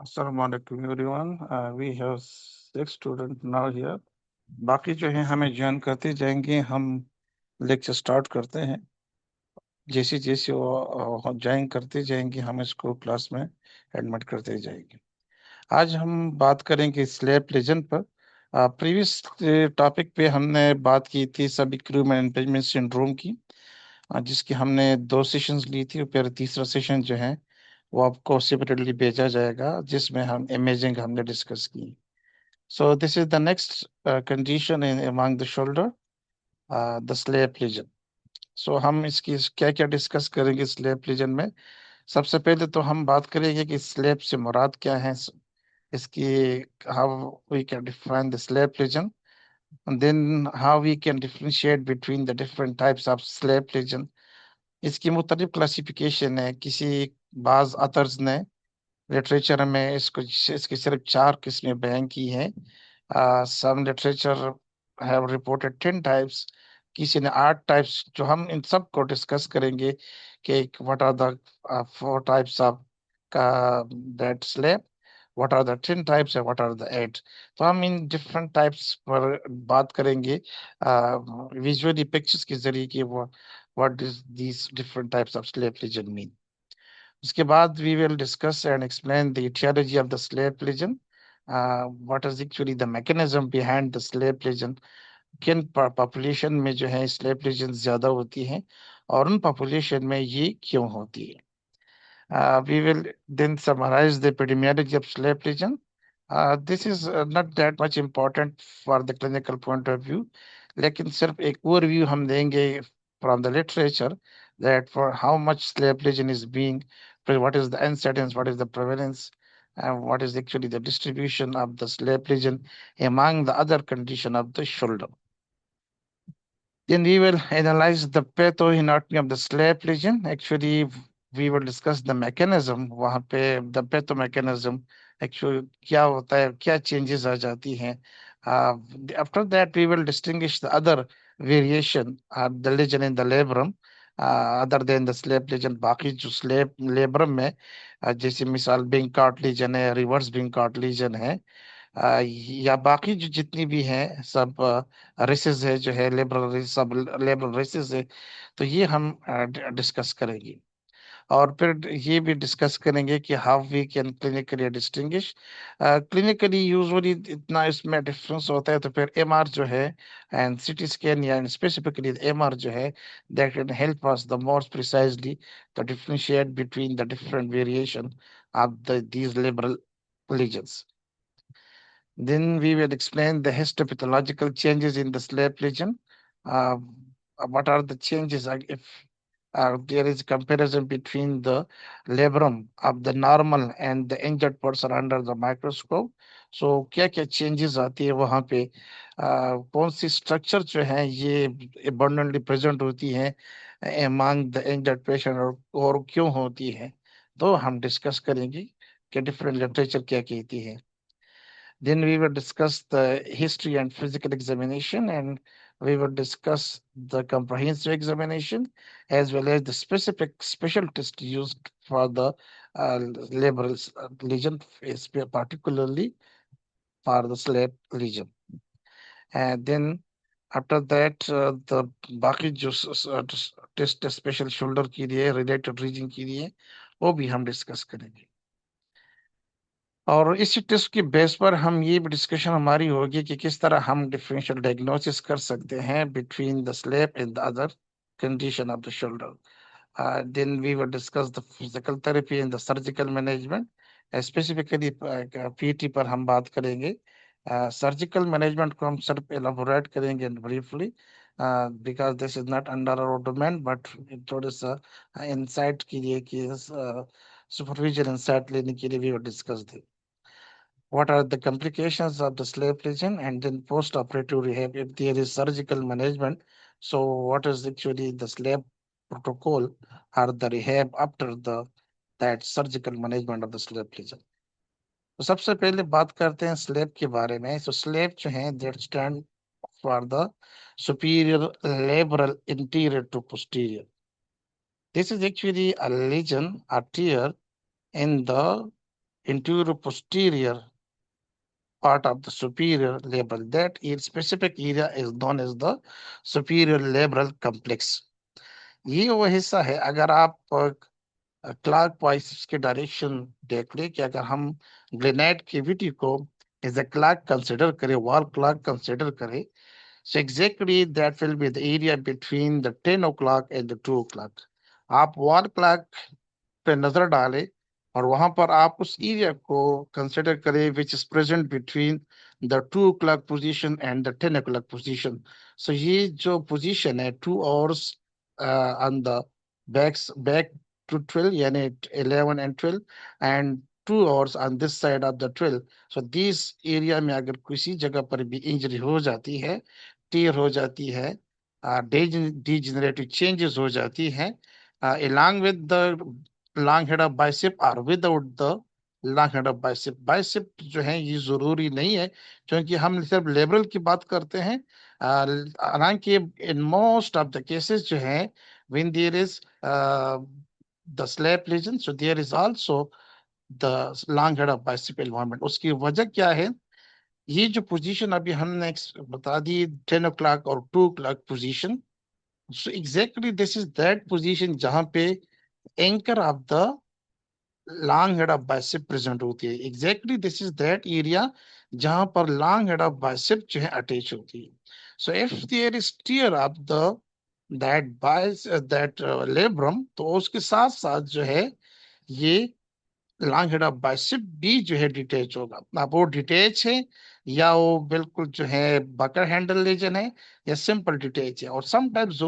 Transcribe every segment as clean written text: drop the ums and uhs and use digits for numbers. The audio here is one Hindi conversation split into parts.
Assalamu alaikum everyone. We have 6 students now here. बाकी जो है हमें ज्वाइन करते जाएंगे. हम लेक्चर स्टार्ट करते हैं. जैसे जैसे वो ज्वाइन करते जाएंगे हम इसको क्लास में एडमिट करते जाएंगे. आज हम बात करेंगे स्लेब लेजन पर. प्रीवियस टॉपिक पे हमने बात की थी सभी क्रू मैनेजमेंट सिंड्रोम की, जिसकी हमने 2 सेशंस ली थी. और फिर तीसरा सेशन जो है वो आपको सेपरेटली भेजा जाएगा, जिसमें हम इमेजिंग हमने डिस्कस की. So this is the next condition in among the shoulder, the SLAP lesion. सो हम इसकी क्या क्या डिस्कस करेंगे स्लेप लीजन में. सबसे पहले तो हम बात करेंगे कि स्लेप से मुराद क्या है, इसकी how we can define the SLAP lesion. Then how we can differentiate between the different types of SLAP lesion. इसकी मुख्तलिफ क्लासिफिकेशन है. बाज अथर्स ने लिटरेचर में इसकी सिर्फ 4 किस्में बयान की हैं. सम लिटरेचर हैव रिपोर्टेड 10 टाइप्स. किसी ने 8 टाइप्स. जो हम इन सब को डिस्कस करेंगे कि what are the 4 types of का that SLAP, what are the 10 types and what are the 8. तो हम इन डिफरेंट टाइप्स पर बात करेंगे विजुअली पिक्चर्स के जरिए कि वो what is these different types of SLAP lesion mean. उसके बाद we will discuss and explain the etiology of the slave legion. What is actually the mechanism behind the slave legion. किन पॉपुलेशन में जो है स्लेव लेजन ज्यादा होती हैं और उन पॉपुलेशन में ये क्यों होती है. We will then summarize the epidemiology of slave legion. This is not that much important for the clinical point of view, लेकिन सिर्फ एक ओवरव्यू हम देंगे from the literature that for how much slave legion is being, what is the incidence, what is the prevalence, and what is actually the distribution of the slave legion among the other condition of the shoulder. Then we will analyze the pathoanatomy of the slave lesion. Actually, we will discuss the mechanism. वहाँ पे the pathomechanism actually क्या होता है, क्या changes आ जाती हैं. After that, we will distinguish the other variation of the lesion in the labrum, other than the slave lesion. बाकी जो slave labrum में जैसे मिसाल बिंकार्ट lesion है, reverse बिंकार्ट lesion है, या बाकी जो जितनी भी हैं सब रेसेस है जो है लिबरल सब लिबरल रेसेस है. तो ये हम डिस्कस करेंगे. और फिर ये भी डिस्कस करेंगे कि how we can clinically distinguish. Clinically usually इतना इसमें डिफरेंस होता है, तो फिर एमआर जो है एंड सीटी स्कैन या स्पेसिफिकली एमआर जो है that can help us the more precisely to differentiate between the different variation of these liberal lesions. Then we will explain the histopathological changes in the slave lesion. Uh, what are the changes if there is comparison between the labrum of the normal and the injured person under the microscope. So क्या क्या changes आती है वहाँ पे, कौन सी structure जो है ये abundantly present होती है among the injured patient और क्यों होती है. तो हम discuss करेंगे कि different literature क्या कहती है. Then we will discuss the history and physical examination, and we will discuss the comprehensive examination as well as the specific special test used for the labral lesion, particularly for the slab lesion. And then after that, the बाकी जो टेस्ट स्पेशल शोल्डर के लिए रिलेटेड रीजन के लिए वो भी हम डिस्कस करेंगे. और इसी टेस्ट की बेस पर हम ये भी डिस्कशन हमारी होगी कि किस तरह हम डिफरेंशियल डायग्नोसिस कर सकते हैं between the SLAP and the other condition of the shoulder. Then we will discuss the physical therapy and the surgical management. Specifically PT पर हम बात करेंगे. सर्जिकल मैनेजमेंट को हम सिर्फ एलाबोरेट करेंगे briefly because this is not under our domain, but थोड़ा सा इंसाइट के लिए कि सुपरविजन इंसाइट लेने के लिए भी डिस्कस थे. What are the complications of the slave lesion, and then post-operative rehab if there is surgical management. So what is actually the slave protocol or the rehab after the that surgical management of the slave lesion. तो सबसे पहले बात करते हैं स्लेब के बारे में. तो स्लेब जो है that stand for the superior labral anterior to posterior. This is actually a lesion, a tear in the anterior posterior part of the superior labral. That specific area is known as the superior labral complex. ये वो हिस्सा है, अगर आप क्लॉक वाइज इसके डायरेक्शन देख ले, कि अगर हम ग्रेनाइट कैविटी को एज अ क्लॉक कंसिडर करें, वॉल क्लॉक कंसिडर करें, so exactly that will be the area between the 10 o'clock and the 2 o'clock. आप वॉल क्लॉक पे नजर डालें और वहां पर आप उस एरिया को कंसिडर करें which is present between the 2 o'clock position and the 10 o'clock position. So ये जो पोजीशन है 2 hours on the back to 12, यानी 11 and 12, and 2 hours on this side of the 12. So this area में अगर किसी जगह पर भी इंजरी हो जाती है, टीयर हो जाती है, degenerative चेंजेस हो जाती है, along with the long head of bicep or without the long head of bicep. Bicep जो है ये जरूरी नहीं है, क्योंकि हम सिर्फ लेबरल की बात करते हैं. हालांकि in most of the cases जो है, when there is the slap lesion, so there is also the long head of bicep involvement. उसकी वजह क्या है? ये जो पोजीशन अभी हमने बता दी, 10 o'clock और 2 o'clock position, so exactly this is that position जहां पे anchor of the long head of bicep present होती है. Exactly this is that area जहां पर लॉन्ग हेड ऑफ बाइसेप जो है अटैच होती है. So if there is tear of the that labrum, तो उसके साथ साथ जो है ये लॉन्ग हेड ऑफ बाइसेप भी जो है डिटेच होगा. अब वो डिटेच है या वो बिल्कुल जो है बकर हैंडल लेजन है या सिंपल डिटेच है, और समटाइम्स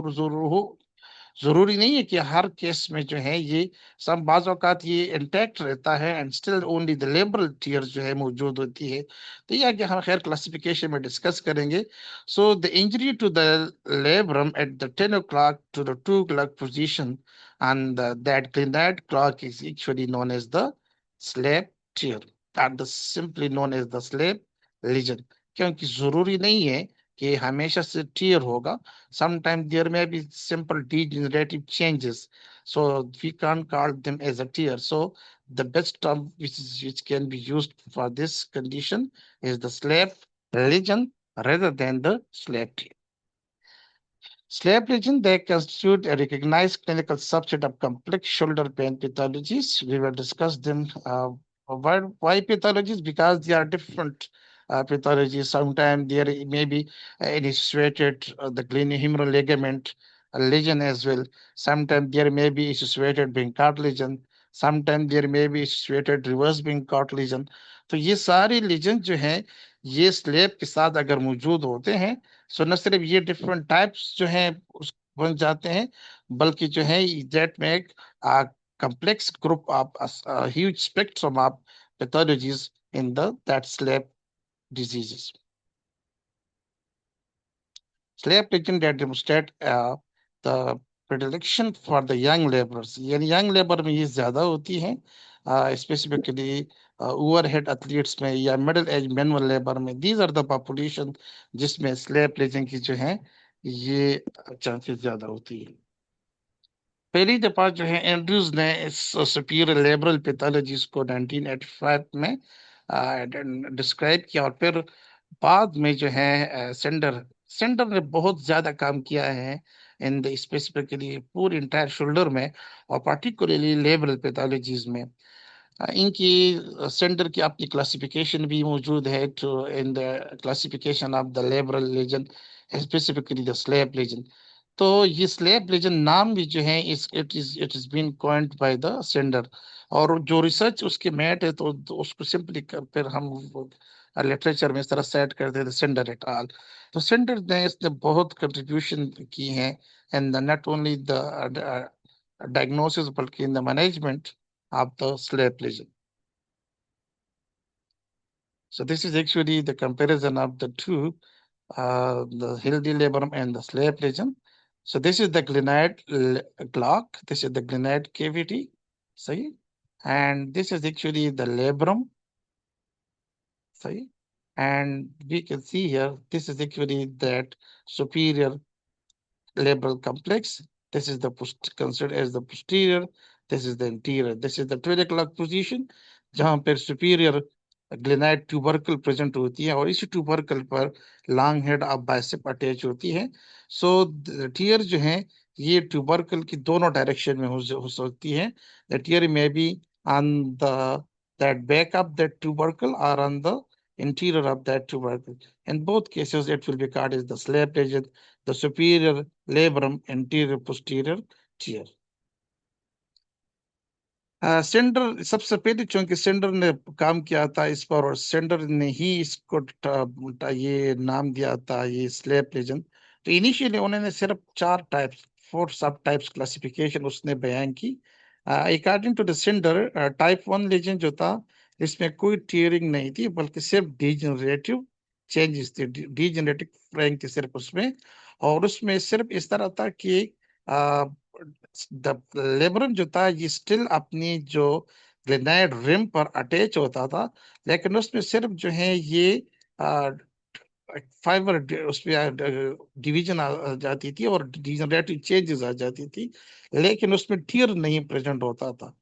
जरूरी नहीं है कि हर केस में जो है ये, सब बाज औकात ये इंटैक्ट रहता है and still only the labral tear जो है मौजूद होती है. तो ये आगे हम खैर क्लासिफिकेशन में डिस्कस करेंगे. So the injury to the labrum at the 10 o'clock to the 2 o'clock position, and that granite clock is actually known as the slab tear, and the simply known as the slab lesion. क्योंकि जरूरी नहीं है कि हमेशा से टीयर होगा. Sometimes there may be simple degenerative changes, so we can't call them as a tear. So the best term which can be used for this condition is the slap lesion rather than the slap tear. Slap lesion, they constitute a recognized clinical subset of complex shoulder pain pathologies. We will discuss them. Why pathologies? Because they are different pathologies. Sometimes there may be associated the glenohumeral ligament lesion as well. Sometimes there may be associated Bincart lesion. Sometimes there may be associated reverse Bincart lesion. तो ये सारे lesion जो हैं, ये स्लेब के साथ अगर मौजूद होते हैं, सो न सिर्फ ये डिफरेंट टाइप्स जो हैं उस बन जाते हैं, बल्कि जो है that make a complex group of a huge spectrum of pathologies in the that slab diseases. Slab lesion that demonstrate the predilection for the young laborers. यानी young labor में ये ज्यादा होती हैं, स्पेसिफिकली ओवरहेड एथलीट्स में या मिडिल एज मैनुअल लेबर में. दीज आर द पॉपुलेशन जिसमें स्लैब लेजन की जो है ये चांसेस ज्यादा होती है. पहली दफा जो है एंड्रूज ने इस सुपीरियर लेबरल पैथोलॉजीज को 1985 में डिस्क्राइब किया, और फिर बाद में जो है सेंडर सेंडर ने बहुत ज्यादा काम किया है इन द स्पेसिफिकली पूरी इंटायर शोल्डर में, और पार्टिकुलरली लेबरल पैथोलॉजीज में. इनकी सेंटर की अपनी क्लासिफिकेशन भी मौजूद है, तो in the classification of the labral lesion, specifically the SLAP lesion. तो ये स्लैब लेजन नाम भी जो है it is been coined by the Snyder, और जो रिसर्च उसके मैट है तो उसको सिंपली फिर हम लिटरेचर में इस तरह सेट कर देते सेंडर एट ऑल. तो सेंडर ने इसने बहुत कंट्रीब्यूशन की है in the not only the diagnosis बल्कि in the management of the slab lesion. So this is actually the comparison of the two, the healthy labrum and the slab lesion. So this is the glenoid clock. This is the glenoid cavity. See, and this is actually the labrum. See, and we can see here this is actually that superior labral complex. This is the considered as the posterior. This is the interior, this is the 12 o'clock position, जहां पर सुपीरियर ग्लेनाइड ट्यूबरकल प्रेजेंट होती है, और इसी ट्यूबरकल पर long head of bicep attach होती है। सो टीयर जो है ये ट्यूबरकल की दोनों डायरेक्शन में हो सकती है। द टीयर में be on the that back of that tubercle or on the interior of that tubercle. In both cases, it will be called as the slab lesion, the superior labrum anterior posterior tear. सबसे पहले चूंकि सेंडर ने काम किया था इस पर, और सेंडर ने ही इसको ये नाम दिया था, ये स्लेब लेजन। तो इनिशियली उन्होंने सिर्फ 4 टाइप्स, 4 सब टाइप्स क्लासिफिकेशन उसने बयान की। According to the Snyder, type 1 lesion जो था इसमें कोई टीयरिंग नहीं थी, बल्कि सिर्फ डीजनरेटिव चेंजेस थे, डीजनरेटिव फ्रैंग थी सिर्फ उसमें। और उसमें सिर्फ इस तरह था कि लेबरम जो था ये स्टिल अपनी जो ग्रेनाइड रिम पर अटैच होता था, लेकिन उसमें सिर्फ जो है ये फाइबर उसमें डिवीजन आ जाती थी और डिजनरेटिव चेंजेस आ जाती थी, लेकिन उसमें टीयर नहीं प्रेजेंट होता था।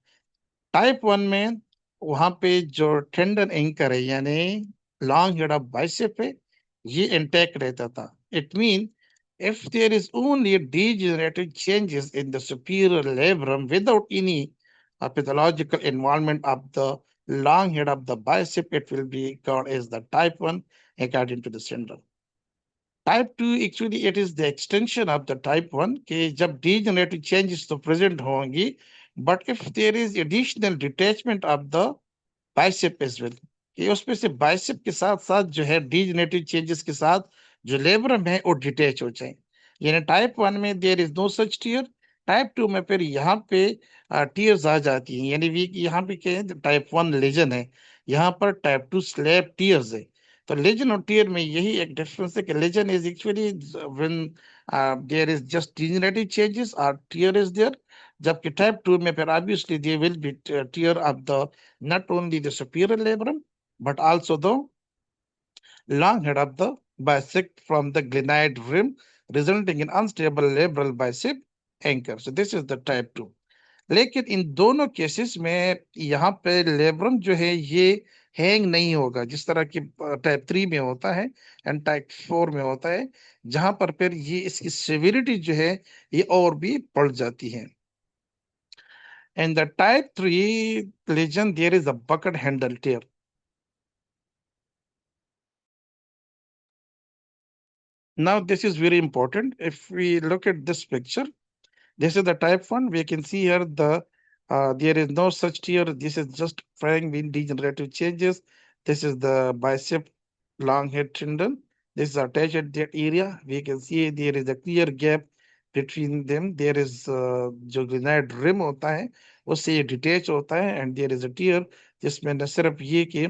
टाइप 1 में वहां पे जो टेंडन एंकर है, यानी लॉन्ग हेड ऑफ बाइसेप है, ये इंटैक्ट रहता था। It mean if there is only degenerative changes in the superior labrum without any pathological involvement of the long head of the bicep, it will be called as the type 1 according to the syndrome. Type 2 actually it is the extension of the type 1 कि जब degenerative changes तो present होंगी, but if there is additional detachment of the bicep as well, कि उसमें से बाइसेप के साथ साथ जो है डीजनेटिव चेंजेस के साथ जो लेबरम है वो डिटेच हो जाए। यानी टाइप 1 में there is no such tear, type 2 में फिर यहाँ पे टीयर्स आ जाती हैं। यानी वी यहाँ पे क्या है, टाइप 1 लेजन है, यहाँ पर टाइप 2 स्लैब टीयर्स है। तो लेजन और टीयर में यही एक डिफरेंस है कि lesion is actually when there is just degenerative changes और टीयर इज देयर, जबकि टाइप 2 में फिर obviously there will be tear of the not only the superior labrum, but also the long head of the bicep from the glenoid rim, resulting in unstable labral bicep anchor. So this is the type 2. लेकिन इन दोनों केसेस में यहाँ पे लेब्रम जो है ये हैंग नहीं होगा, जिस तरह की टाइप 3 में होता है एंड टाइप 4 में होता है, जहां पर फिर ये इसकी सिविरिटी जो है ये और भी बढ़ जाती है। In the type 3 lesion, there is a bucket handle tear. Now, this is very important. If we look at this picture, this is the type 1. We can see here there is no such tear. This is just fraying with degenerative changes. This is the bicep long head tendon. This is attached at that area. We can see there is a clear gap between them. There is जो ग्रेनाइड रिम होता है उससे ये डिटेच होता है, and there is a tear जिसमें न सिर्फ ये कि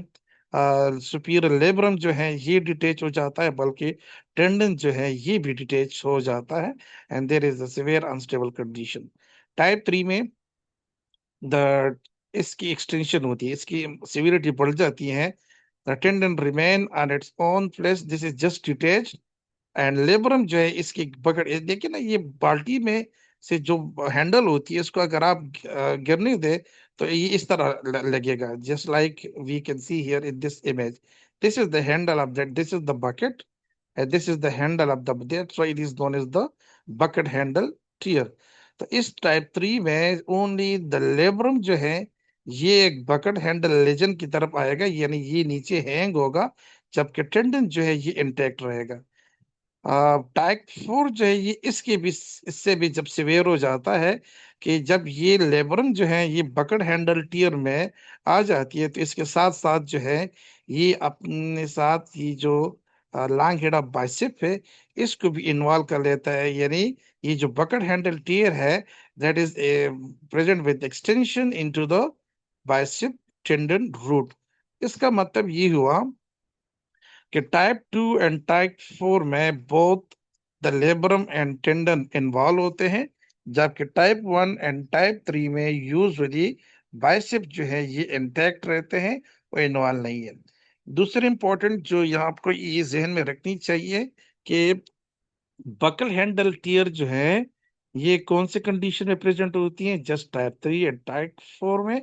सुपीरियर लेब्रम जो है ये डिटेच हो जाता है, बल्कि टेंडन जो है ये भी डिटेच हो जाता है, and there is a severe unstable condition. Type 3 में द इसकी एक्सटेंशन होती है, इसकी सिवियरिटी बढ़ जाती है। The tendon remain on its own place, this is just detached, and labrum जो है इसकी पकड़ देखिए ना, ये बाल्टी में से जो हैंडल होती है इसको अगर आप गिरने दे तो ये इस तरह लगेगा, just like we can see here in this image. This is the handle of that, this is the bucket, and this is the handle of the, that's why it is known as the bucket handle tear. तो इस टाइप 3 में ओनली द लेब्रम जो है ये एक बकेट हैंडल लेजन की तरफ आएगा, यानी ये नीचे हैंग होगा, जबकि टेंडन जो है ये इंटैक्ट रहेगा। टाइप 4 जो है ये इसके भी, इससे भी जब सिवियर हो जाता है कि जब ये लेबरम जो है ये बकेट हैंडल टीयर में आ जाती है, तो इसके साथ साथ जो है ये अपने साथ ये जो लॉन्ग हेड ऑफ बाइसेप है इसको भी इन्वॉल्व कर लेता है। यानी ये जो बकेट हैंडल टीयर है that is present with extension into the bicep tendon root. इसका मतलब ये हुआ कि टाइप 2 एंड टाइप 4 में both the labrum and tendon involve होते हैं, जबकि टाइप 1 एंड टाइप 3 में यूजुअली बाइसेप जो है ये इंटैक्ट रहते हैं, वो इन्वॉल्व नहीं है। दूसरी इंपॉर्टेंट जो यहाँ आपको ये जहन में रखनी चाहिए कि बकल हैंडल टीयर जो है ये कौन से कंडीशन में प्रेजेंट होती हैं? जस्ट टाइप 3 एंड टाइप 4 में।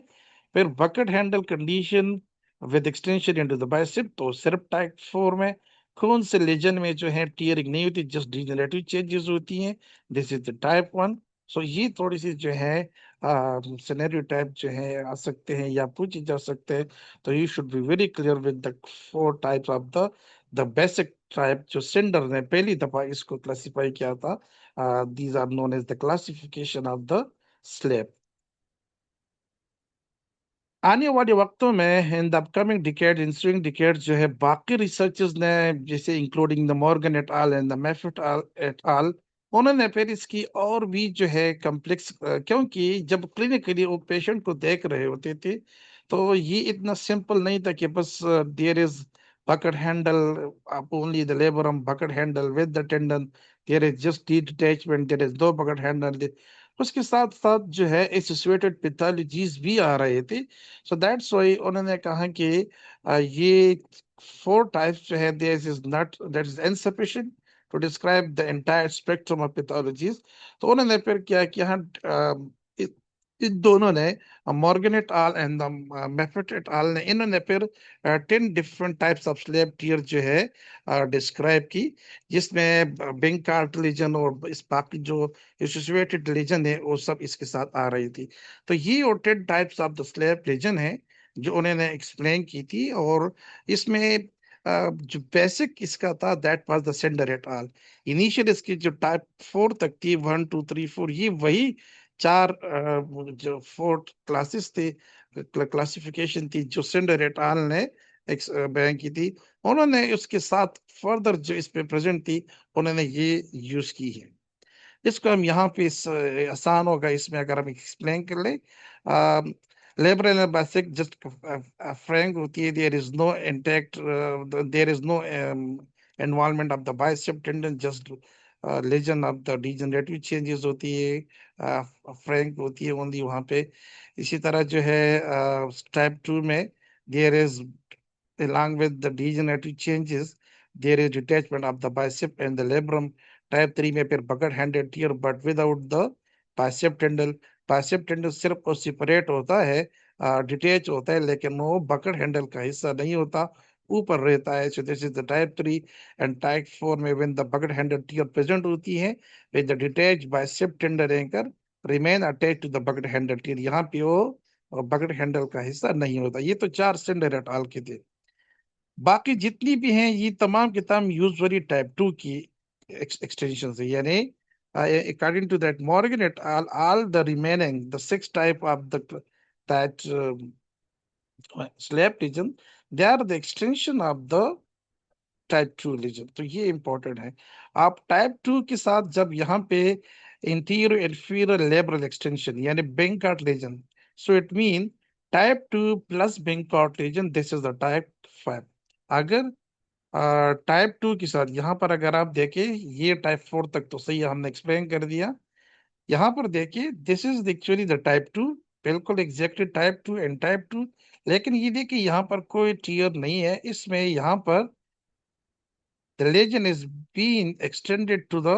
फिर bucket handle condition with extension into the bicep, तो सिर्फ टाइप 4 में। कौन से लेजन में जो है टीयरिंग नहीं होती, जस्ट डिजेनरेटिव चेंजेस होती हैं, दिस इज द टाइप 1। सो ये थोड़ी सी जो है सिनेरियो टाइप जो है आ सकते हैं या पूछे जा सकते हैं। तो you should be very clear with the 4 types of the basic type जो सेंडर ने पहली दफा इसको क्लासिफाई किया था। These are known as the classification of the slave. आने वाले वक्तों में in the upcoming decade ensuing decade जो है बाकी रिसर्चर्स ने, जैसे including the Morgan et al and the Maffet et al, उन्होंने फिर इसकी और भी जो है कम्प्लेक्स, क्योंकि जब क्लिनिकली वो पेशेंट को देख रहे होते थे तो ये इतना सिंपल नहीं था कि बस there is bucket handle up only the labrum bucket handle with the tendon, there is just detachment, there is no bucket handle, उसके साथ साथ जो है एसोसिएटेड पैथोलॉजीज भी आ रहे थे। सो दैट्स व्हाई उन्होंने कहा कि ये 4 टाइप्स जो है this is not, that is insufficient to describe the entire spectrum of pathologies. तो उन्होंने फिर क्या किया, इन दोनों ने, Morgan et al and Maffet et al ने, इन्होंने फिर 10 different types of SLAP tear जो है डिस्क्राइब की, जिसमें बिंग कार्टिलेजन और इस बाकी जो एसोसिएटेड लेजन है वो सब इसके साथ आ रही थी। तो ये और 10 types of the SLAP lesion है जो उन्होंने एक्सप्लेन की थी। और इसमें जो बेसिक इसका था that was the sender et all. Initial इसकी जो टाइप 4 तक थी, 1 2 3 4, ये वही 4 जो 4 क्लासेस थे, क्लासिफिकेशन थी जो सेंडर एट ऑल ने बयान की थी। उन्होंने उसके साथ फर्दर जो इस पे प्रेजेंट थी उन्होंने ये यूज की है। इसको हम यहाँ पे आसान होगा इसमें अगर हम एक्सप्लेन कर ले। Labrum and basic just fraying होती है, there is no intact, there is no involvement of the bicep tendon, just lesion of the degenerative changes होती है, फ्रैंक होती है ओनली वहाँ पे। इसी तरह जो है टाइप 2 में there is, along with the degenerative changes, there is detachment of the bicep and the labrum. Type 3 में फिर bucket handed tear but without the bicep tendon. Bicep tendon सिर्फ और सेपरेट होता है, डिटेच होता है, लेकिन वो बकेट हैंडल का हिस्सा नहीं होता, ऊपर रहता है। So this is the type 3। And type 4 में when the bucket handle tear present होती है with the detach bicep tendon anchor remain attach to the bucket handle tear, यहाँ पे वो बकेट हैंडल का हिस्सा नहीं होता। ये तो 4 स्टैंडर्ड एट ऑल के थे। बाकी जितनी भी हैं ये तमाम की तमाम यूजुअली टाइप 2 की एक्सटेंशन है, यानी according to that Morgan et al, all the remaining the 6 type of the that slab region, they are the extension of the type 2 lesion. तो ये इंपॉर्टेंट है। आप टाइप 2 के साथ जब यहाँ पे इंटीरियर इंफीरियर लेबरल एक्सटेंशन यानी Bankart lesion, so it mean type 2 plus Bankart lesion, this is the type 5। अगर टाइप 2 के साथ यहाँ पर अगर आप देखें, ये टाइप 4 तक तो सही है, हमने एक्सप्लेन कर दिया। यहाँ पर देखिए this is actually the type 2, बिल्कुल एग्जैक्टली टाइप 2 एंड टाइप 2। लेकिन ये देखिए यहाँ पर कोई टीयर नहीं है इसमें, यहाँ पर the lesion is being extended to the,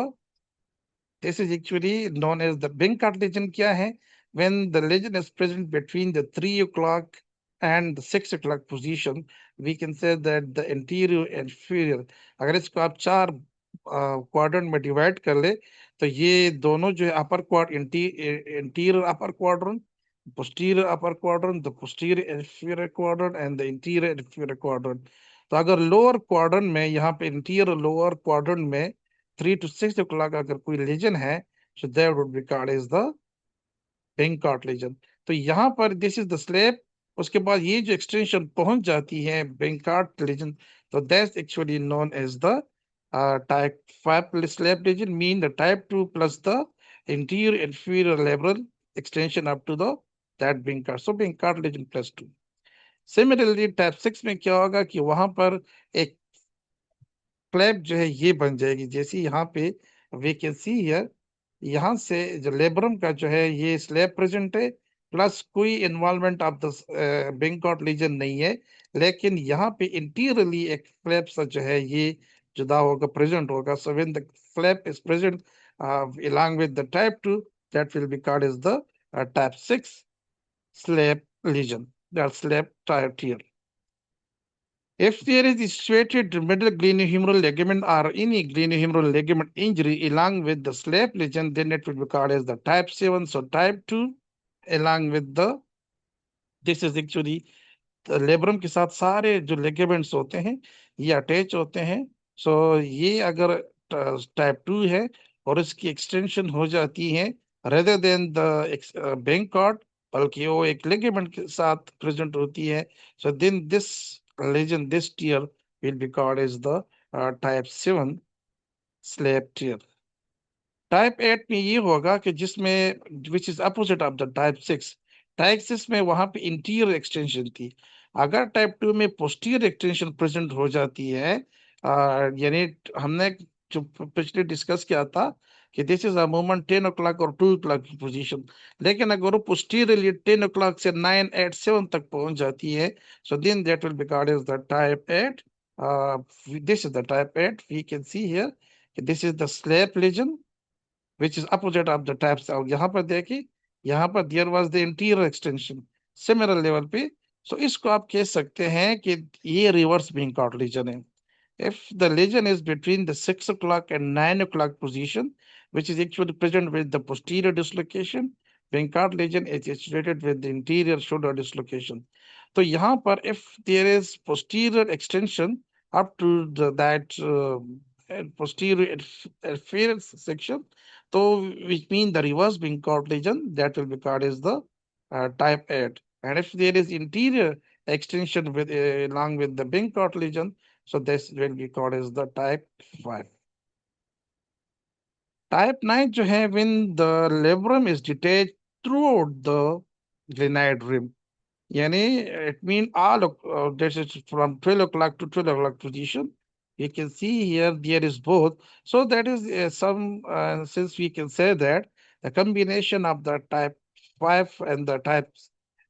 this is actually known as the Binkart lesion। क्या है? When the lesion is present between the 3 o'clock and the 6 o'clock position, we can say that the anterior and inferior, अगर इसको आप 4 क्वाड्रेंट में डिवाइड कर ले तो ये दोनों जो है upper quad interior upper quadrant, posterior upper quadrant, the posterior inferior quadrant and the interior inferior quadrant। तो अगर लोअर क्वाड्रेंट में, यहाँ पे इंटीरियर लोअर क्वाड्रेंट में 3 to 6 o'clock अगर कोई लीजन है, so that would be called as the Binkart lesion. तो यहाँ पर दिस इज द स्लेब, उसके बाद ये जो एक्सटेंशन पहुंच जाती है Binkart लीजन, तो that's actually known as the type 5 SLAP lesion, mean the type 2 plus the anterior inferior lateral extension up to the that Binkart, so Binkart lesion plus 2। Similarly type 6 में क्या होगा कि वहां पर एक फ्लैप जो है ये बन जाएगी, जैसे यहाँ पे वी कैन सी हियर, यहाँ से जो लेब्रम का जो है ये स्लैब प्रेजेंट है, प्लस कोई इन्वॉल्वमेंट ऑफ द बेंकॉट लीजन नहीं है, लेकिन यहाँ पे इंटीरियरली एक फ्लैप सा जो है ये जुदा होगा, प्रेजेंट होगा। So when the flap is present along with the type 2, that will be called as the type 6 slap lesion, that slap tier. If there is situated middle glenohumeral ligament or any glenohumeral ligament injury along with the slap lesion, then it will be called as the type 7. So type 2 along with the, this is actually labrum के साथ सारे जो लिगामेंट्स होते हैं ये अटैच होते हैं. सो ये अगर टाइप 2 है और इसकी एक्सटेंशन हो जाती है rather than the Bankart, बल्कि वो एक लिगामेंट के साथ प्रेजेंट होती है, so then this lesion, this tear will be called as the type 7 SLAP tear. Type 8 में ये होगा कि जिसमें which is opposite of the type 6. Type 6 में वहां पे इंटीरियर एक्सटेंशन थी. अगर टाइप 2 में पोस्टीरियर एक्सटेंशन प्रेजेंट हो जाती है, यानी हमने जो पिछले डिस्कस किया था कि this is a movement 10 o'clock और 2 o'clock की पोजीशन, लेकिन अगर वो पोस्टीरियरली 10 o'clock से 9, 8, 7 तक पहुंच जाती है, so then that will be called as the type 8. This is the type 8. We can see here this is the SLAP lesion which is opposite of the types. और यहाँ पर देखिए, यहाँ पर there was the interior extension similar level पे. सो इसको आप कह सकते हैं कि ये रिवर्स बिंकॉट लीजन है. If the lesion is between the 6 o'clock and 9 o'clock position, which is actually present with the posterior dislocation, Venkart lesion is associated with the interior shoulder dislocation. तो यहाँ पर if there is posterior extension up to that posterior afferents section, so which means the reverse Venkart lesion, that will be called as the type 8. And if there is interior extension with along with the Venkart lesion, so this will be called as the type 5. Type 9 जो है when the labrum is detached throughout the glenoid rim. Yani it means all this is from 12 o'clock to 12 o'clock position. You can see here there is both. So that is some since we can say that the combination of the type 5 and the type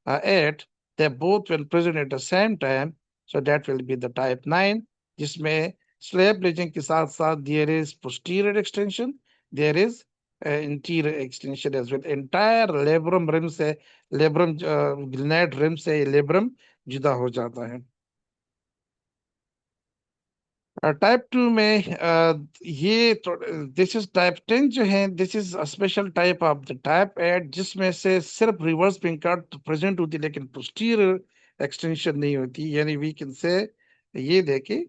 8, they both when present at the same time. So that will be the type 9, जिसमें slab lesion के साथ साथ there is posterior extension, there is interior extension as well. Entire labrum rim से लेब्रम ग्लिनाइड रिम से लेब्रम जुदा हो जाता है. टाइप 2 में ये दिस इज टाइप 10 जो है, this is a special type of the type 8 जिसमें से सिर्फ रिवर्स पिंकॉर्ड प्रेजेंट होती है लेकिन पोस्टीरियर एक्सटेंशन नहीं होती. यानी वी कैन से ये देखे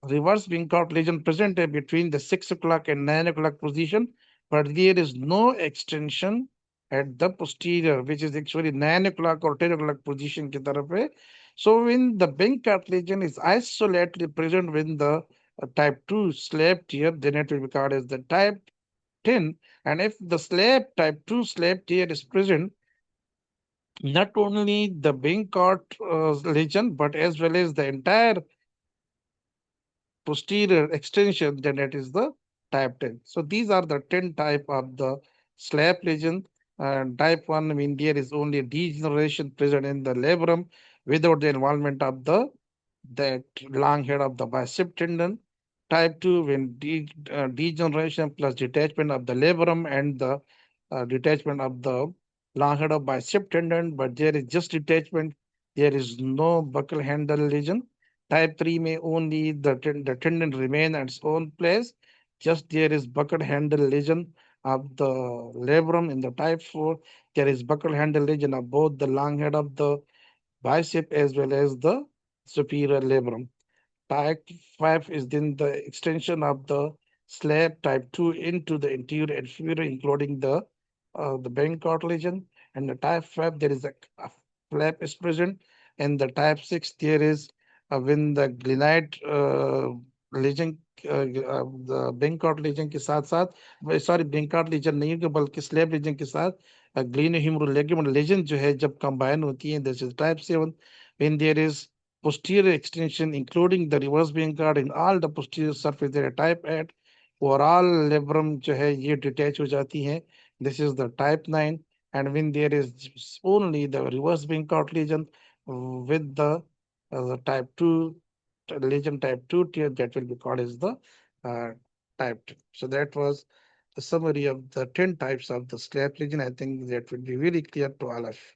reverse Wincott lesion present between the 6 o'clock and 9 o'clock position, but there is no extension at the posterior, which is actually 9 o'clock or 10 o'clock position ki taraf hai. So when the Wincott lesion is isolated present with the type 2 slab tear, then it will be called as the type 10. And if the slab type 2 slab tear is present, not only the Wincott lesion, but as well as the entire posterior extension, then it is the type 10. So these are the 10 type of the slap lesion. And type 1 mean there is only degeneration present in the labrum without the involvement of the that long head of the bicep tendon. Type 2 when degeneration plus detachment of the labrum and the detachment of the long head of bicep tendon, but there is just detachment. There is no buccal handle lesion. Type 3 may only the tendon remain at its own place. Just there is buccal handle lesion of the labrum. In the type 4, there is buccal handle lesion of both the long head of the bicep as well as the superior labrum. Type 5 is then the extension of the slab type 2 into the interior and inferior, including the band cartilage. And the type 5, there is a flap is present. And the type 6, there is when the glenoid lesion the Bencott lesion के साथ साथ सॉरी Bencott lesion नहीं है बल्कि slab lesion के साथ glenohumeral ligament lesion जो है जब combine होती है, this is type 7 when there is posterior extension including the reverse Bencott in all the posterior surface there type 8 overall labrum जो है ये detach हो जाती है, this is the type 9. And when there is only the reverse Bencott lesion with the type 2 lesion type 2 tier, that will be called as the uh, type 2. So that was the summary of the 10 types of the slab lesion. I think that will be very clear to all of you.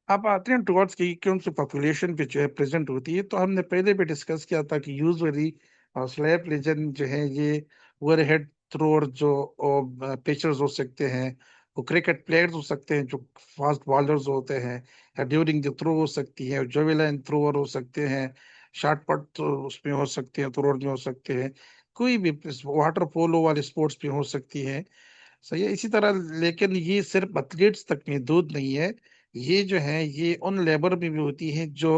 अब आते हैं टुवर्ड्स की कौन सी पॉपुलेशन पे जो है प्रेजेंट होती है। तो हमने पहले भी डिस्कस किया था कि यूजुअली स्लैप लेजन जो है ये ओवरहेड थ्रोअर जो पिचर्स हो सकते हैं, वो क्रिकेट प्लेयर्स हो सकते हैं जो फास्ट बॉलर्स होते हैं, या ड्यूरिंग द थ्रो हो सकती है, जोवेलाइन थ्रोअर हो सकते हैं, शॉर्ट पट उसमें हो सकते हैं, थ्रोअर में हो सकते हैं, कोई भी वाटर पोलो वाले स्पोर्ट्स में हो सकती है। सही है। इसी तरह लेकिन ये सिर्फ एथलीट्स तक महदूद नहीं है, ये जो है ये उन लेबर में भी होती है जो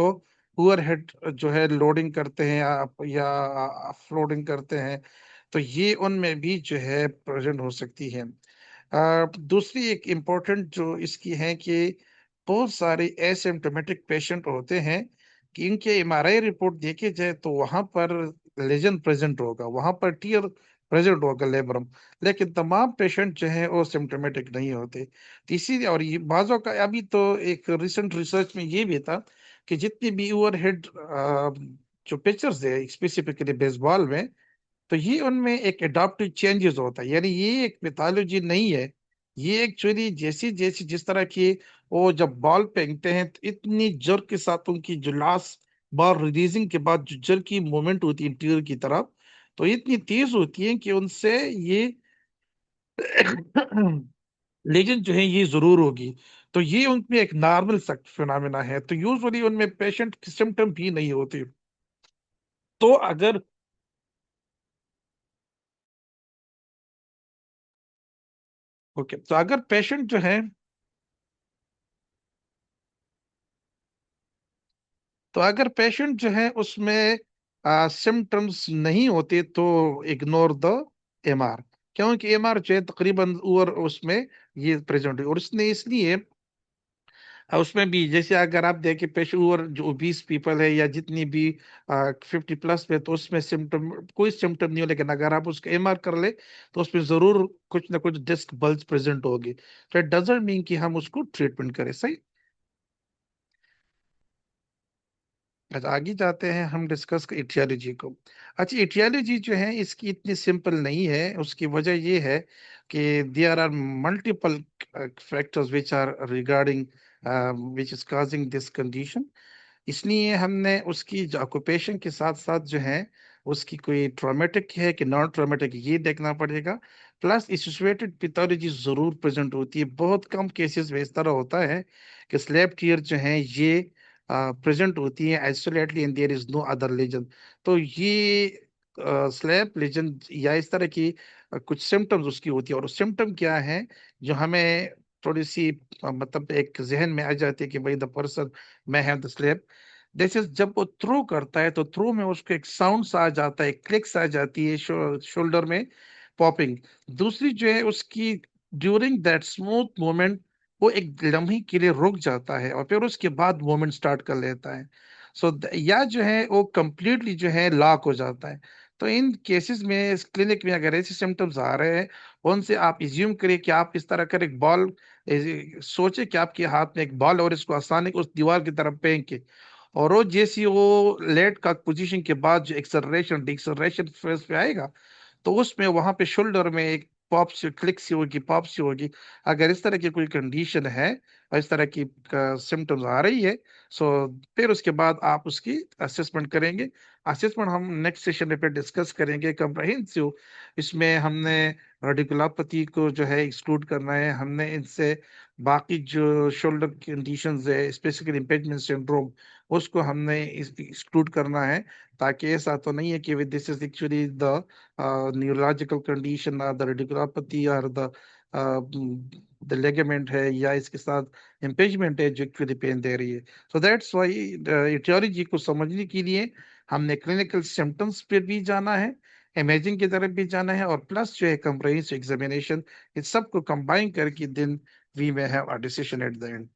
पुअर हेड जो है लोडिंग करते हैं या ऑफलोडिंग करते हैं, तो ये उनमें भी जो है प्रेजेंट हो सकती है। दूसरी एक इम्पोर्टेंट जो इसकी है कि बहुत सारे एसिम्टोमेटिक पेशेंट होते हैं कि इनके एमआरआई रिपोर्ट देखे जाए तो वहां पर लेजन प्रेजेंट होगा, वहां पर टीयर प्रेजेंट होगा लेबरम, लेकिन तमाम पेशेंट जो है वो सिम्टोमेटिक नहीं होते। तो इसीलिए और ये बाजों का अभी तो एक रिसेंट रिसर्च में ये भी था कि जितनी भी ओवरहेड जो पिक्चर्स है स्पेसिफिकली बेसबॉल में, तो ये उनमें एक एडाप्टिव चेंजेस होता है, यानी ये एक पैथोलॉजी नहीं है। ये एक्चुअली जैसी जैसी जिस तरह की वो जब बॉल फेंकते हैं तो इतनी जर के साथ उनकी जो लास्ट बॉल रिलीजिंग के बाद जो जर की मूवमेंट होती है इंटीरियर की तरफ, तो इतनी तेज होती है कि उनसे ये लेजन जो है ये जरूर होगी। तो ये उनमें एक नॉर्मल फिनोमेना है, तो यूजुअली उनमें पेशेंट की सिम्टम भी नहीं होती। तो अगर ओके, तो अगर पेशेंट जो है तो अगर पेशेंट जो है उसमें सिम्टम्स नहीं होते तो इग्नोर द एमआर, क्योंकि एमआर जो है तकरीबन और उसमें ये प्रेजेंट है, और इसने इसलिए उसमें भी जैसे अगर आप देखें पेशेंट और जो ओबीस पीपल है या जितनी भी 50 प्लस में, तो उसमें सिम्टम कोई सिम्टम नहीं हो, लेकिन अगर आप उसका एमआर कर ले तो उसमें जरूर कुछ ना कुछ डिस्क बल्ज प्रेजेंट होगी। तो इट डजंट मीन कि हम उसको ट्रीटमेंट करें। सही। अच्छा, आगे जाते हैं हम डिस्कस इटियोलॉजी को। अच्छा, इटियोलॉजी जो है इसकी इतनी सिंपल नहीं है। उसकी वजह ये है कि there are multiple factors which are regarding which is causing this condition. इसलिए हमने उसकी जो ऑक्यूपेशन के साथ साथ जो है उसकी कोई ट्रॉमेटिक है कि नॉन ट्रॉमेटिक ये देखना पड़ेगा। प्लस एसोसिएटेड पैथोलॉजी जरूर प्रेजेंट होती है। बहुत कम केसेस में इस तरह होता है कि स्लैब टीयर जो है ये प्रेजेंट होती है isolately and there is no other lesion. तो ये स्लैब लीजन या इस तरह की कुछ सिम्टम्स उसकी होती है, और सिम्टम क्या है जो हमें थोड़ी सी मतलब एक जहन में आ जाती है कि भाई the person may have the slip। जैसे जब वो थ्रो करता है तो थ्रो में उसको एक साउंड सा आ जाता है, क्लिक्स आ जाती है शोल्डर में, पॉपिंग। दूसरी जो है उसकी ड्यूरिंग दैट स्मूथ मोमेंट वो एक लम्हे के लिए रुक जाता है और फिर उसके बाद मोमेंट स्टार्ट कर लेता है। सो या जो है वो कंप्लीटली जो है लॉक हो जाता है। तो इन केसेस में इस क्लिनिक में अगर ऐसे सिम्टम्स आ रहे हैं, उनसे आप इज्यूम करिए कि आप इस तरह कर एक बॉल सोचे कि आपके हाथ में एक बॉल और इसको आसानी उस दीवार की तरफ फेंक के, और वो जैसी वो लेट का पोजीशन के बाद जो एक्सलरेशन डिक्सलरेशन फेज पे आएगा, तो उसमें वहां पे शोल्डर में एक पॉप सी क्लिक सी होगी, पॉप सी होगी। अगर इस तरह की कोई कंडीशन है और इस तरह की सिम्टम्स आ रही है, सो फिर उसके बाद आप उसकी असेसमेंट करेंगे। असेसमेंट हम नेक्स्ट सेशन में फिर डिस्कस करेंगे कम्प्रहेंसिव। इसमें हमने रेडिकुलोपैथी को जो है एक्सक्लूड करना है, हमने इनसे बाकी जो शोल्डर कंडीशंस है स्पेसिफिक इम्पेचमेंट सिंड्रोम उसको हमने एक्सक्लूड करना है, ताकि ऐसा तो नहीं है कि this is actually the neurological condition और द रेडिकुलोपैथी और द लेगामेंट है या इसके साथ इम्पेचमेंट है जो एक्चुअली पेन दे रही है। सो दैट्स व्हाई इटियोलॉजी को समझने के लिए हमने क्लिनिकल सिम्टम्स पे भी जाना है, इमेजिंग की तरफ भी जाना है, और प्लस जो है कंप्रहेंसिव एग्जामिनेशन, इस सब को कंबाइन करके then we may have a decision at the end.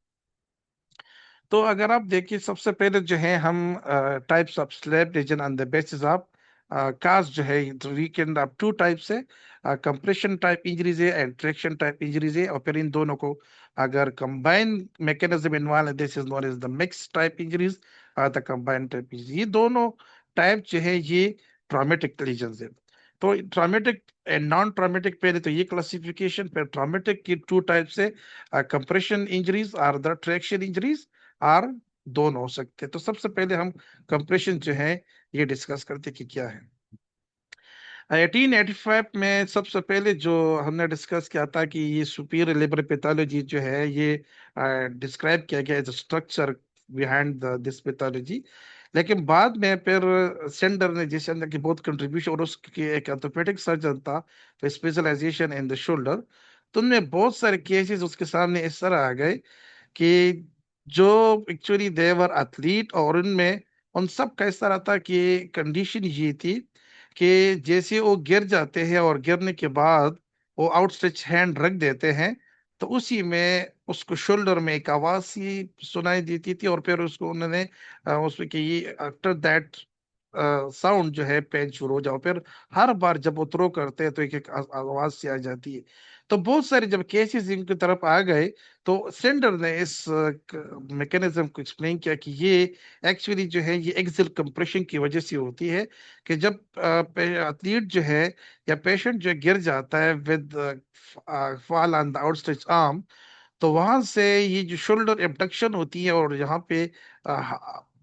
तो अगर आप देखिए सबसे पहले जो है हम types of SLAP lesion on the basis of cause जो है वीकेंड ऑफ टू टाइप्स है, कंप्रेशन टाइप इंजरीज है एंड ट्रैक्शन टाइप इंजरीज है, और फिर इन दोनों को अगर कंबाइन मैकेनिज्म इन्वॉल्व है this is known as the mix type injuries और द कंबाइंड टाइप इंजरी। ये दोनों टाइप जो है ये ट्रॉमेटिक लीजन है। तो ट्रॉमेटिक एंड नॉन ट्रॉमेटिक, पहले तो ये क्लासिफिकेशन, फिर ट्रॉमेटिक की टू टाइप्स है, कंप्रेशन इंजरीज और द ट्रैक्शन इंजरीज, और दोनों हो सकते हैं। तो सबसे पहले हम कंप्रेशन जो है ये डिस्कस करते हैं कि क्या है। 1885 में सबसे पहले जो हमने डिस्कस किया था कि ये सुपीरियर लिबर पैथोलॉजी जो है ये डिस्क्राइब किया गया as structure behind this pathology. लेकिन बाद में फिर सेंडर ने, जिसके अंदर की बहुत कंट्रीब्यूशन, और उसकी एक ऑर्थोपेडिक सर्जन था, स्पेशलाइजेशन इन द शोल्डर, तो उनमें बहुत सारे केसेस उसके सामने इस तरह आ गए कि जो एक्चुअली देवर एथलीट, और उनमें उन सब का इस तरह था कि कंडीशन ये थी कि जैसे वो गिर जाते हैं और गिरने के बाद वो आउटस्ट्रेच हैंड रख देते हैं, तो उसी में उसको शोल्डर में एक आवाज सी सुनाई देती थी, और फिर उसको उन्होंने उसमें कि ये आफ्टर दैट साउंड जो है पेन शुरू हो जाओ, फिर हर बार जब वो थ्रो करते हैं तो एक एक आवाज सी आ जाती है। तो बहुत सारे जब केसेस इनकी तरफ आ गए, तो सेंडर ने इस मैकेनिज्म को एक्सप्लेन किया कि ये एक्चुअली जो है ये एक्सियल कंप्रेशन की वजह से होती है, कि जब एथलीट जो है या पेशेंट जो गिर जाता है with fall on the outstretch arm, तो वहां से ये जो शोल्डर एबडक्शन होती है और यहाँ पे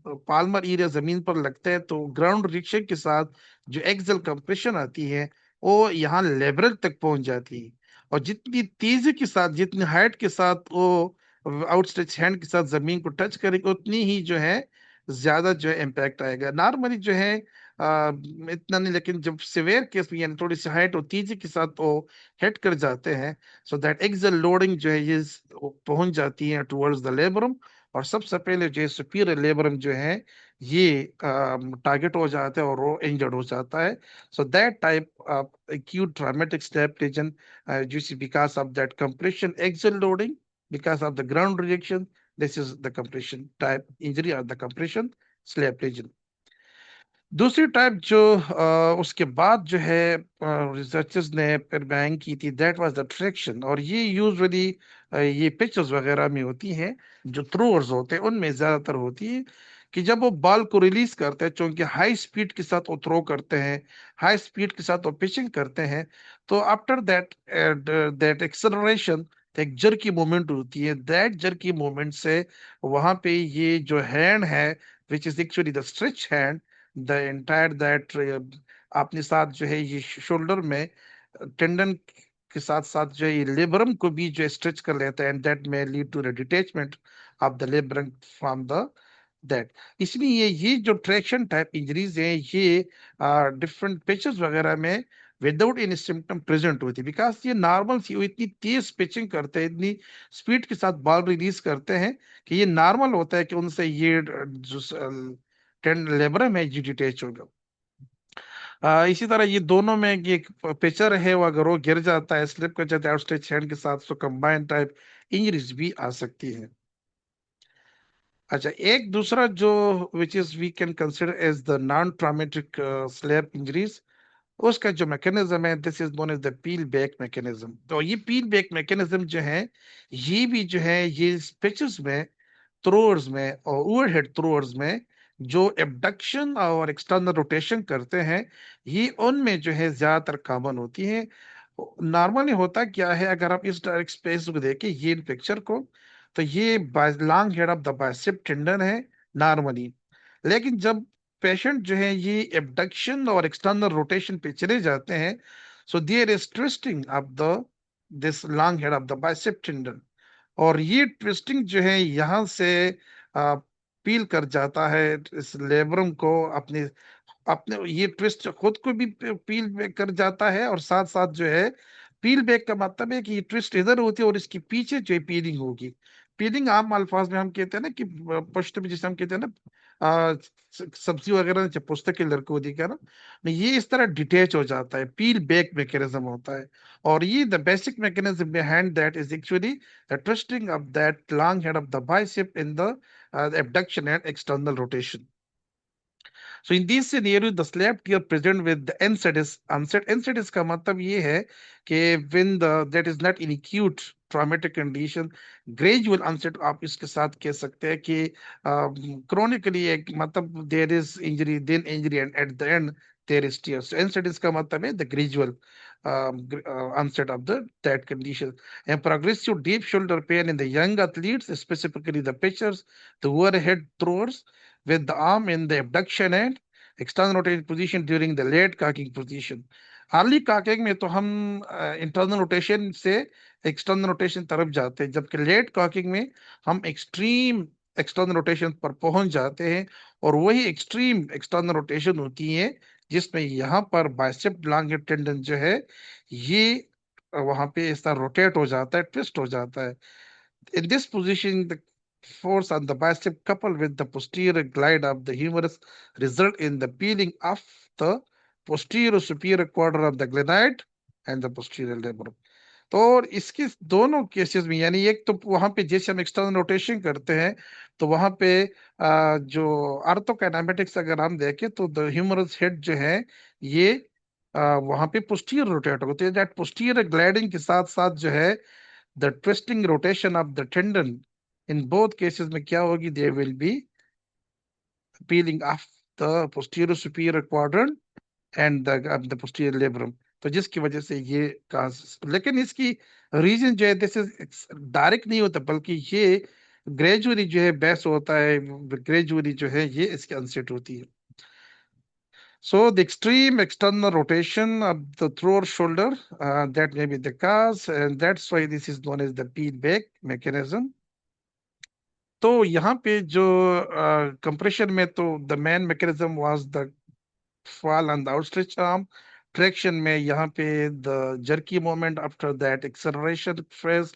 पाल्मर एरिया जमीन पर लगता है, तो ग्राउंड रिएक्शन के साथ जो एक्सल कंप्रेशन आती है वो यहाँ लेबरल तक पहुंच जाती है, और जितनी तेजी के साथ, जितनी हाइट के साथ वो आउटस्ट्रेच हैंड के साथ जमीन को टच करेगी, उतनी ही जो है ज्यादा जो है इम्पैक्ट आएगा। नॉर्मली जो है इतना नहीं, लेकिन जब सिवियर केस में यानी थोड़ी सी हाइट और तेजी के साथ वो हिट कर जाते हैं, सो दैट एक्सल लोडिंग जो है ये पहुंच जाती है टुवर्ड्स द लेबरम, और सबसे पहले जो है सुपीरियर लेबरम जो है ये टारगेट हो जाता है और वो इंजर्ड हो जाता है। So that type of acute traumatic slap lesion due to because of that compression axial loading, because of the ground reaction, this is the compression type injury or the compression slap lesion। दूसरी टाइप जो उसके बाद जो है रिसर्चर्स ने फिर बैंक की थी, दैट वाज द ट्रैक्शन, और ये यूजुअली ये पिचेस वगैरह में होती हैं, जो थ्रोअर्स होते हैं उनमें ज्यादातर होती है, कि जब वो बॉल को रिलीज करते हैं, क्योंकि हाई स्पीड के साथ वो थ्रो करते हैं, हाई स्पीड के साथ वो पिचिंग करते हैं, तो आफ्टर दैट दैट एक्सेलरेशन एक जर्की मूवमेंट होती है, दैट जर्की मूवमेंट से वहां पे ये जो हैंड है, which is actually the stretch hand, the entire that अपने साथ जो है ये शोल्डर में टेंडन के साथ साथ जो है ये लेबरम को भी जो स्ट्रेच कर लेता है, and that may lead to the detachment of the labrum from the that. इसलिए ये जो ट्रैक्शन टाइप इंजरीज हैं ये डिफरेंट पिचेस वगैरह में विदाउट एनी सिम्टम प्रेजेंट होती है, बिकॉज ये नॉर्मल सी, वो इतनी तेज पिचिंग करते हैं, इतनी स्पीड के साथ बॉल रिलीज करते हैं कि ये नॉर्मल होता है कि उनसे ये जो टेंड लेबरम है ये डिटैच होगा। इसी तरह ये दोनों में ये पिचर है, वो अगर वो गिर जाता है, स्लिप कर जाता है आउटस्ट्रेच हैंड के साथ, तो कंबाइन टाइप इंजरीज भी आ सकती है। अच्छा, एक दूसरा जो which is we can consider as the non traumatic SLAP injuries, उसका जो मैकेनिज्म है, this is known as the peel back mechanism. तो ये पील बैक मैकेनिज्म जो है ये भी जो है ये पिचेस में, थ्रोअर्स में और ओवरहेड थ्रोअर्स में जो एबडक्शन और एक्सटर्नल रोटेशन करते हैं, ये उनमें जो है ज्यादातर कॉमन होती है। नॉर्मली होता क्या है, अगर आप इस डायरेक्ट स्पेस को देखें ये पिक्चर को, तो ये long head of the bicep tendon है नॉर्मली। लेकिन जब पेशेंट जो है ये एबडक्शन और एक्सटर्नल रोटेशन पे चले जाते हैं, so there is twisting of the this long head of the bicep tendon, और ये ट्विस्टिंग जो है यहाँ से पील कर जाता है इस लेबरम को, अपने अपने ये ट्विस्ट खुद को भी पील बैक कर जाता है, और साथ साथ जो है पील बैक का मतलब है कि ये ट्विस्ट इधर होती है और इसके पीछे जो है पीलिंग होगी। पीलिंग आम अल्फाज में हम कहते हैं ना कि पश्तो में जिसे हम कहते हैं ना सब्जी वगैरह जब पुस्तक के लड़के होती है ना, नहीं, ये इस तरह डिटेच हो जाता है, पील बैक मैकेनिज्म होता है। और ये the basic mechanism behind that is actually the twisting of that long head of the bicep in the abduction and external rotation. So in these scenario, the slab tear present with the NSAID is unset. NSAID इसका मतलब ये है कि when the that is not in acute traumatic condition, gradual onset आप इसके साथ कह सकते हैं कि chronically एक मतलब there is injury then injury and at the end there is tears. NSAID इसका मतलब है the gradual onset of that condition. And progressive deep shoulder pain in the young athletes, specifically the pitchers, the overhead throwers, with the arm in the abduction and external rotation position during the late cocking position. Early caulking में तो हम इंटरनल रोटेशन से एक्सटर्नल रोटेशन तरफ जाते हैं, जबकि लेट कॉकिंग में हम एक्सट्रीम एक्सटर्नल रोटेशन पर पहुंच जाते हैं, और वही एक्सट्रीम एक्सटर्नल रोटेशन होती है जिसमें यहाँ पर बाइसेप लॉन्ग टेंडन जो है ये वहां पे ऐसा रोटेट हो जाता है, ट्विस्ट हो जाता है. In this position, the force on the bicep coupled with the posterior glide of the humerus result in the peeling of the posterior superior quadrant of the glenoid and the posterior labrum. तो और इसके दोनों केसेस में, यानी एक तो वहां पे जैसे हम एक्सटर्नल रोटेशन करते हैं तो वहां पे जो आर्थोकाइनेमेटिक्स अगर हम देखें तो द ह्यूमरस हेड जो है ये वहां पे पोस्टीरियर रोटेट होते हैं. दैट पोस्टीरियर ग्लाइडिंग के साथ साथ जो है the twisting rotation of the tendon in both cases में क्या होगी, there will be peeling of the posterior superior quadrant and the posterior labrum. तो जिसकी वजह से ये लेकिन इसकी रीजन जो है दिस इज डायरेक्ट नहीं होता, बल्कि ये ग्रेजुअली जो है बेस होता है, ग्रेजुअली जो है ये इसकी अनसेट होती है. So the extreme external rotation of the thrower shoulder, that may be the cause, and that's why this is known as the peel back mechanism. तो यहाँ पे जो compression में तो the main mechanism was the fall on the outstretched arm. Traction में यहाँ पे the jerky moment after that acceleration phase,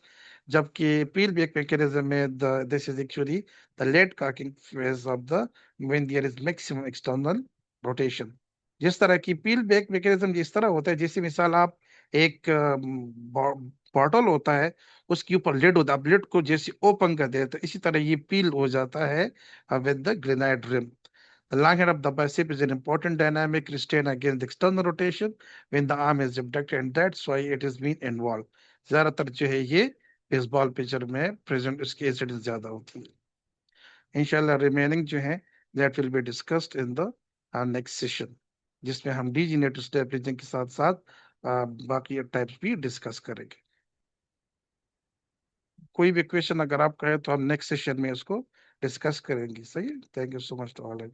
जबकि peel back mechanism में this is actually the late cocking phase of the when there is maximum external rotation. जिस तरह की peel back mechanism जिस तरह होता है, जैसे मिसाल आप एक बॉटल होता है उसके ऊपर लिड होता है, आप लिड को जैसे ओपन कर देते हैं, इसी तरह ये पील हो जाता है with the grenade rim. The long head of the bicep is an important dynamic restraint against external rotation when the arm is abducted, and that's why it is being involved. ज्यादातर जो है ये बेसबॉल पिचर में प्रेजेंट इसकी एसिड ज्यादा होती है. इंशाल्लाह रिमेनिंग जो है that will be discussed in the next session, जिसमें हम डीजेनरेटिव स्टेपलिंग के साथ साथ बाकी टाइप्स भी डिस्कस करेंगे. कोई भी क्वेश्चन अगर आप कहें तो हम नेक्स्ट सेशन में उसको डिस्कस करेंगे. सही है. Thank you so much to all.